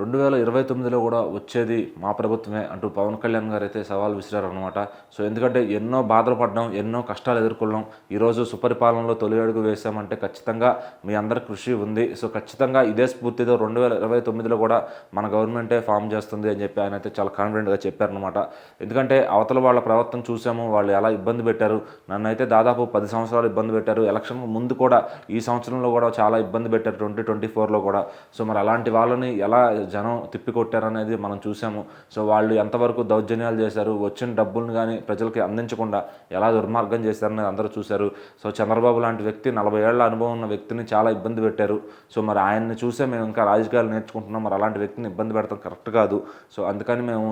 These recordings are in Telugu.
2029లో కూడా వచ్చేది మా ప్రభుత్వమే అంటూ పవన్ కళ్యాణ్ గారు అయితే సవాల్ విసిరారనమాట. సో ఎందుకంటే ఎన్నో బాధలు పడ్డాం, ఎన్నో కష్టాలు ఎదుర్కొన్నాం. ఈరోజు సుపరిపాలనలో తొలి అడుగు వేసామంటే ఖచ్చితంగా మీ అందరి కృషి ఉంది. సో ఖచ్చితంగా ఇదే స్ఫూర్తితో 2029లో కూడా మన గవర్నమెంటే ఫామ్ చేస్తుంది అని చెప్పి ఆయన అయితే చాలా కాన్ఫిడెంట్గా చెప్పారనమాట. ఎందుకంటే అవతల వాళ్ళ ప్రవర్తన చూసాము, వాళ్ళు ఎలా ఇబ్బంది పెట్టారు. నన్ను అయితే దాదాపు 10 సంవత్సరాలు ఇబ్బంది పెట్టారు. ఎలక్షన్ ముందు కూడా ఈ సంవత్సరంలో కూడా చాలా ఇబ్బంది పెట్టారు 2024లో కూడా. సో మరి అలాంటి వాళ్ళని ఎలా జనం తిప్పికొట్టారనేది మనం చూసాము. సో వాళ్ళు ఎంతవరకు దౌర్జన్యాలు చేశారు, వచ్చిన డబ్బులను కానీ ప్రజలకి అందించకుండా ఎలా దుర్మార్గం చేశారనేది అందరూ చూశారు. సో చంద్రబాబు లాంటి వ్యక్తి 40 ఏళ్ల అనుభవం ఉన్న వ్యక్తిని చాలా ఇబ్బంది పెట్టారు. సో మరి ఆయన్ని చూసే మేము ఇంకా రాజకీయాలు నేర్చుకుంటున్నాం. మరి అలాంటి వ్యక్తిని ఇబ్బంది పెడతాం కరెక్ట్ కాదు. సో అందుకని మేము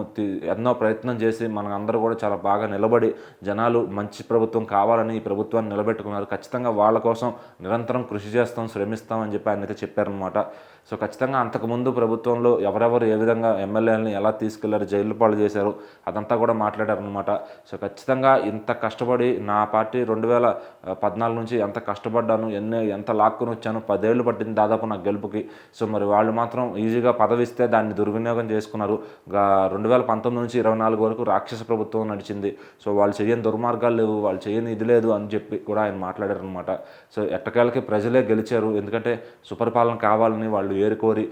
ఎన్నో ప్రయత్నం చేసి మన అందరూ కూడా చాలా బాగా నిలబడి జనాలు మంచి ప్రభుత్వం కావాలని ఈ ప్రభుత్వాన్ని నిలబెట్టుకున్నారు. ఖచ్చితంగా వాళ్ళ కోసం నిరంతరం కృషి చేస్తాం, శ్రమిస్తాం అని చెప్పి ఆయన అయితే చెప్పారనమాట. సో ఖచ్చితంగా అంతకుముందు ప్రభుత్వంలో ఎవరెవరు ఏ విధంగా ఎమ్మెల్యేలని ఎలా తీసుకెళ్లారు, జైలు పాలు చేశారు, అదంతా కూడా మాట్లాడారనమాట. సో ఖచ్చితంగా ఇంత కష్టపడి నా పార్టీ 2014 నుంచి ఎంత కష్టపడ్డాను, ఎంత లాక్కుని వచ్చాను, 10 ఏళ్ళు పట్టింది దాదాపు నాకు గెలుపుకి. సో మరి వాళ్ళు మాత్రం ఈజీగా పదవిస్తే దాన్ని దుర్వినియోగం చేసుకున్నారు. 2019 నుంచి 24 వరకు రాక్షస ప్రభుత్వం నడిచింది. సో వాళ్ళు చేయని దుర్మార్గాలు లేవు, వాళ్ళు చేయని ఇది లేదు అని చెప్పి కూడా ఆయన మాట్లాడారనమాట. సో ఎట్టకేలకి ప్రజలే గెలిచారు. ఎందుకంటే సుపరిపాలన కావాలని వాళ్ళు ఏరుకోరి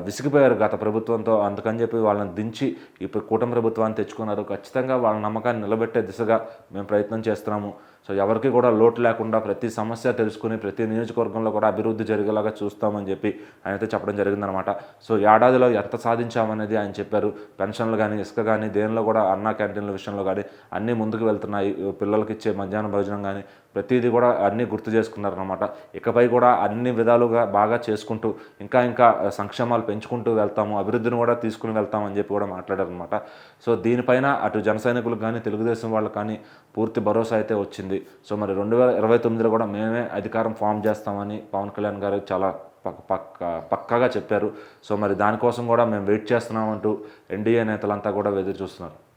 విసిగిపోయారు గత ప్రభుత్వంతో. అందుకని చెప్పి వాళ్ళని దించి ఇప్పుడు కూటమి ప్రభుత్వాన్ని తెచ్చుకున్నారు. ఖచ్చితంగా వాళ్ళ నమ్మకాన్ని నిలబెట్టే దిశగా మేము ప్రయత్నం చేస్తున్నాము. సో ఎవరికి కూడా లోటు లేకుండా ప్రతి సమస్య తెలుసుకుని ప్రతి నియోజకవర్గంలో కూడా అభివృద్ధి జరిగేలాగా చూస్తామని చెప్పి ఆయన అయితే చెప్పడం జరిగిందనమాట. సో ఏడాదిలో ఎంత సాధించామనేది ఆయన చెప్పారు. పెన్షన్లు కానీ, ఇసుక కానీ, దేనిలో కూడా అన్నా క్యాంటీన్ల విషయంలో కానీ అన్నీ ముందుకు వెళ్తున్నాయి. పిల్లలకి ఇచ్చే మధ్యాహ్న భోజనం కానీ ప్రతిదీ కూడా అన్నీ గుర్తు చేసుకున్నారనమాట. ఇకపై కూడా అన్ని విధాలుగా బాగా చేసుకుంటూ ఇంకా సంక్షేమాలు పెంచుకుంటూ వెళ్తాము, అభివృద్ధిని కూడా తీసుకుని వెళ్తామని చెప్పి కూడా మాట్లాడారనమాట. సో దీనిపైన అటు జన సైనికులకు కానీ తెలుగుదేశం వాళ్ళకి కానీ పూర్తి భరోసా అయితే వచ్చింది. సో మరి 2029లో కూడా మేమే అధికారం ఫామ్ చేస్తామని పవన్ కళ్యాణ్ గారు చాలా పక్కాగా చెప్పారు. సో మరి దానికోసం కూడా మేము వెయిట్ చేస్తున్నామంటూ ఎన్డీఏ నేతలంతా కూడా ఎదురు చూస్తున్నారు.